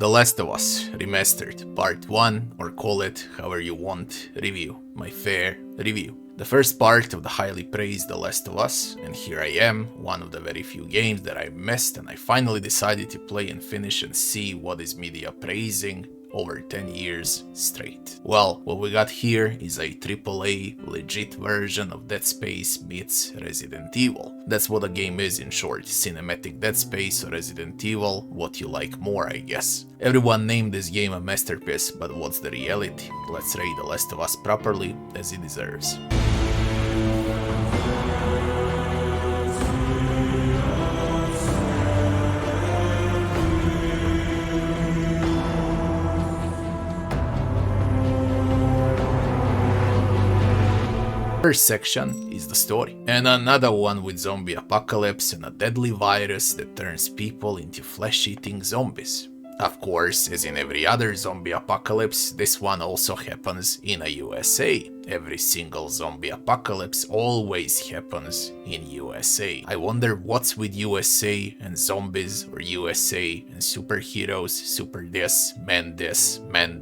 The Last of Us Remastered Part 1, or call it however you want, review. My fair review. The first part of the highly praised The Last of Us, and here I am, one of the very few games that I missed and I finally decided to play and finish and see what is media praising over 10 years straight. Well, what we got here is a AAA legit version of Dead Space meets Resident Evil. That's what a game is in short, cinematic Dead Space or Resident Evil, what you like more I guess. Everyone named this game a masterpiece, but what's the reality? Let's rate The Last of Us properly as it deserves. First section is the story, and another one with zombie apocalypse and a deadly virus that turns people into flesh-eating zombies. Of course, as in every other zombie apocalypse, this one also happens in a USA. Every single zombie apocalypse always happens in USA. I wonder what's with USA and zombies, or USA and superheroes, super this, man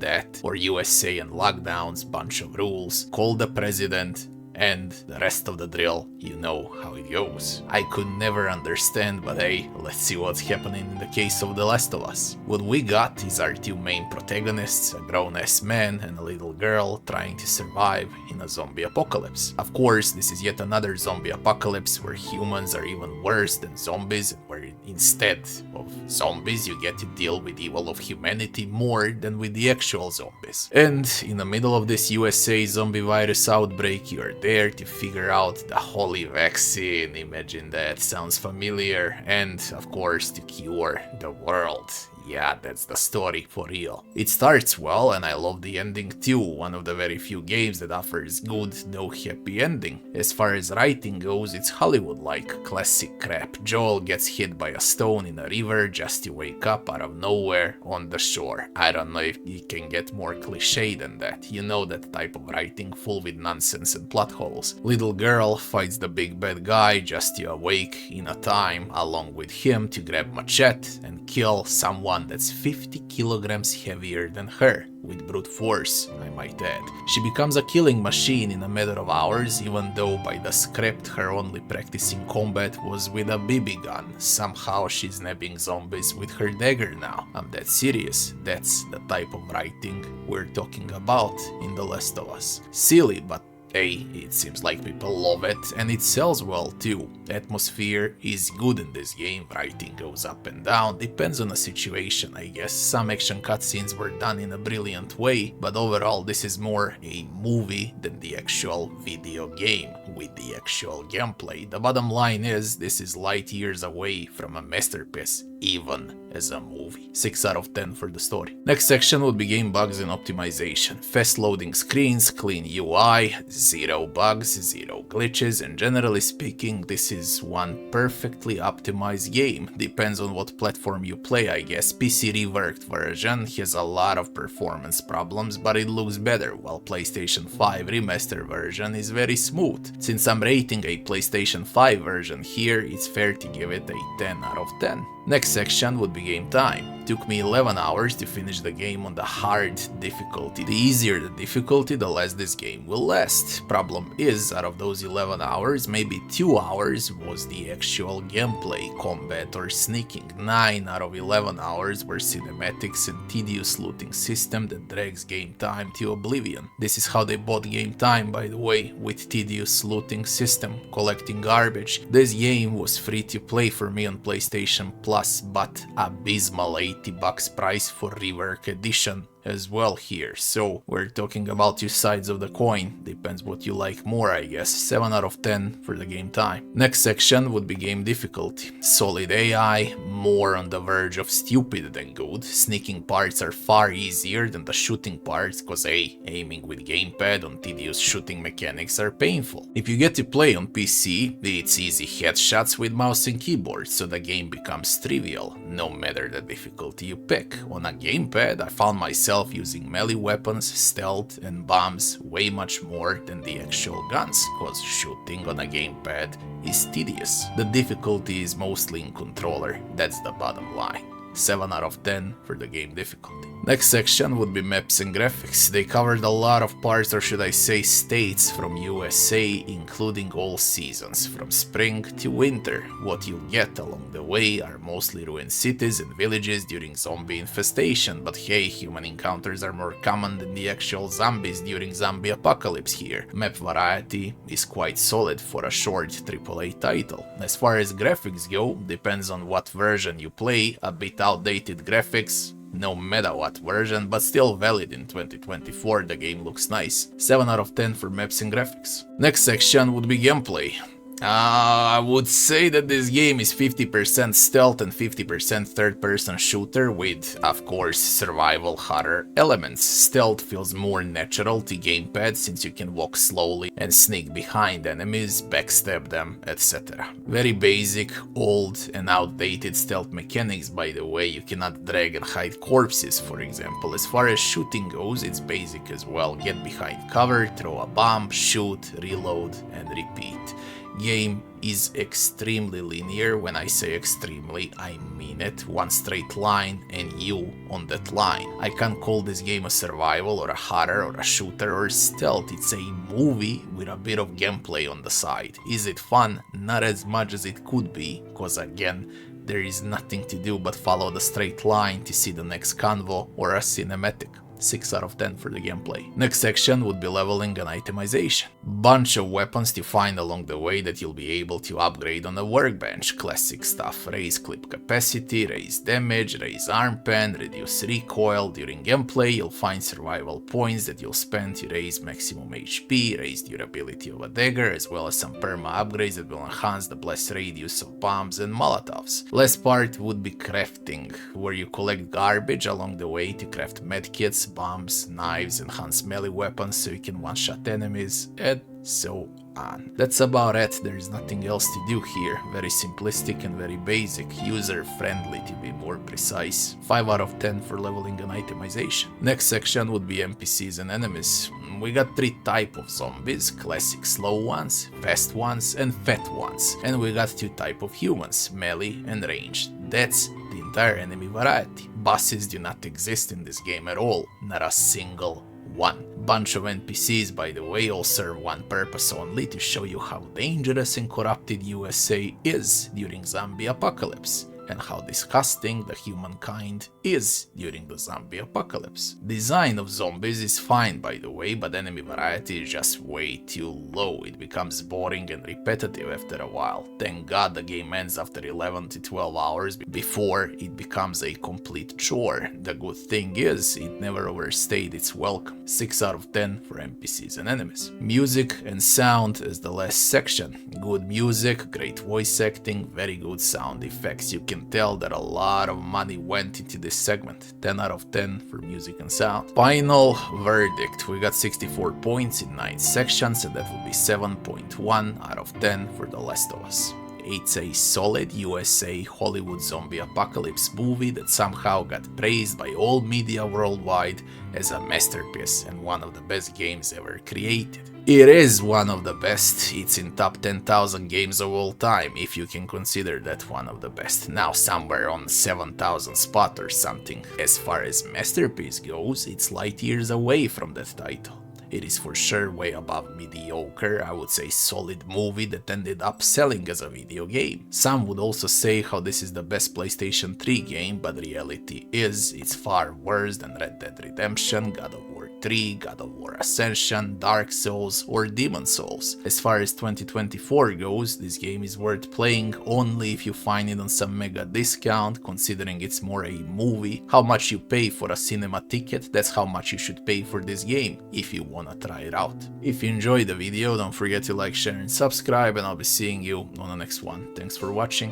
that, or USA and lockdowns, bunch of rules, call the president, and the rest of the drill, you know how it goes. I could never understand, but hey, let's see what's happening in the case of The Last of Us. What we got is our two main protagonists, a grown-ass man and a little girl trying to survive in a zombie apocalypse. Of course, this is yet another zombie apocalypse where humans are even worse than zombies, where instead of zombies you get to deal with evil of humanity more than with the actual zombies. And in the middle of this USA zombie virus outbreak, you are there to figure out the holy vaccine, imagine that, sounds familiar, and of course to cure the world. Yeah, that's the story for real. It starts well and I love the ending too, one of the very few games that offers good, no happy ending. As far as writing goes, it's Hollywood-like, classic crap. Joel gets hit by a stone in a river just to wake up out of nowhere on the shore. I don't know if you can get more cliché than that. You know that type of writing, full with nonsense and plot holes. Little girl fights the big bad guy just to awake in a time along with him to grab machete and kill someone that's 50 kilograms heavier than her, with brute force, I might add. She becomes a killing machine in a matter of hours, even though by the script her only practicing combat was with a BB gun. Somehow she's nabbing zombies with her dagger now. I'm that serious. That's the type of writing we're talking about in The Last of Us. Silly, but hey, it seems like people love it, and it sells well too. Atmosphere is good in this game, writing goes up and down, depends on the situation I guess. Some action cutscenes were done in a brilliant way, but overall this is more a movie than the actual video game, with the actual gameplay. The bottom line is, this is light years away from a masterpiece, even as a movie. 6 out of 10 for the story. Next section would be game bugs and optimization. Fast loading screens, clean UI, zero bugs, zero glitches, and generally speaking this is one perfectly optimized game. Depends on what platform you play I guess. PC reworked version has a lot of performance problems, but it looks better, while PlayStation 5 remaster version is very smooth. Since I'm rating a PlayStation 5 version here, it's fair to give it a 10 out of 10. Next section would be game time. Took me 11 hours to finish the game on the hard difficulty. The easier the difficulty, the less this game will last. Problem is, out of those 11 hours, maybe 2 hours was the actual gameplay, combat or sneaking. 9 out of 11 hours were cinematics and tedious looting system that drags game time to oblivion. This is how they bought game time, by the way, with tedious looting system, collecting garbage. This game was free to play for me on PlayStation Plus, but abysmal $80 price for rework edition as well here. So we're talking about two sides of the coin, depends what you like more I guess. 7 out of 10 for the game time. Next section would be game difficulty. Solid AI, more on the verge of stupid than good. Sneaking parts are far easier than the shooting parts, cause aiming with gamepad on tedious shooting mechanics are painful. If you get to play on PC, it's easy headshots with mouse and keyboard, so the game becomes trivial, no matter the difficulty you pick. On a gamepad I found myself itself using melee weapons, stealth and bombs way much more than the actual guns, cause shooting on a gamepad is tedious. The difficulty is mostly in controller, that's the bottom line. 7 out of 10 for the game difficulty. Next section would be maps and graphics. They covered a lot of parts, or should I say states, from USA, including all seasons, from spring to winter. What you'll get along the way are mostly ruined cities and villages during zombie infestation, but hey, human encounters are more common than the actual zombies during zombie apocalypse here. Map variety is quite solid for a short AAA title. As far as graphics go, depends on what version you play, a bit outdated graphics, no matter what version, but still valid in 2024, the game looks nice. 7 out of 10 for maps and graphics. Next section would be gameplay. I would say that this game is 50% stealth and 50% third-person shooter with, of course, survival horror elements. Stealth feels more natural to gamepad since you can walk slowly and sneak behind enemies, backstab them, etc. Very basic, old and outdated stealth mechanics, by the way. You cannot drag and hide corpses, for example. As far as shooting goes, it's basic as well. Get behind cover, throw a bomb, shoot, reload and repeat. Game is extremely linear. When I say extremely, I mean it. One straight line and you on that line. I can't call this game a survival or a horror or a shooter or stealth. It's a movie with a bit of gameplay on the side. Is it fun? Not as much as it could be, cause again, there is nothing to do but follow the straight line to see the next convo or a cinematic. 6 out of 10 for the gameplay. Next section would be leveling and itemization. Bunch of weapons to find along the way that you'll be able to upgrade on the workbench. Classic stuff: raise clip capacity, raise damage, raise arm pen, reduce recoil. During gameplay you'll find survival points that you'll spend to raise maximum HP, raise durability of a dagger, as well as some perma upgrades that will enhance the blast radius of bombs and molotovs. Last part would be crafting, where you collect garbage along the way to craft medkits, bombs, knives, enhanced melee weapons so you can one-shot enemies, and so on. That's about it. There is nothing else to do here. Very simplistic and very basic, user-friendly to be more precise. 5 out of 10 for leveling and itemization. Next section would be NPCs and enemies. We got 3 types of zombies: classic slow ones, fast ones and fat ones. And we got 2 types of humans, melee and ranged. That's the entire enemy variety. Bosses do not exist in this game at all, not a single one. Bunch of NPCs, by the way, all serve one purpose only: to show you how dangerous and corrupted USA is during zombie apocalypse, and how disgusting the humankind is during the zombie apocalypse. Design of zombies is fine, by the way, but enemy variety is just way too low. It becomes boring and repetitive after a while. Thank God the game ends after 11 to 12 hours before it becomes a complete chore. The good thing is, it never overstayed its welcome. 6 out of 10 for NPCs and enemies. Music and sound is the last section. Good music, great voice acting, very good sound effects. You can tell that a lot of money went into this segment. 10 out of 10 for music and sound. Final verdict. We got 64 points in 9 sections, and that will be 7.1 out of 10 for The Last of Us. It's a solid USA Hollywood zombie apocalypse movie that somehow got praised by all media worldwide as a masterpiece and one of the best games ever created. It is one of the best. It's in top 10,000 games of all time, if you can consider that one of the best. Now somewhere on 7,000 spot or something. As far as masterpiece goes, it's light years away from that title. It is for sure way above mediocre. I would say solid movie that ended up selling as a video game. Some would also say how this is the best PlayStation 3 game, but reality is it's far worse than Red Dead Redemption, God of War 3, God of War Ascension, Dark Souls or Demon Souls. As far as 2024 goes, this game is worth playing only if you find it on some mega discount, considering it's more a movie. How much you pay for a cinema ticket, that's how much you should pay for this game, if you wanna try it out. If you enjoyed the video, don't forget to like, share and subscribe, and I'll be seeing you on the next one. Thanks for watching.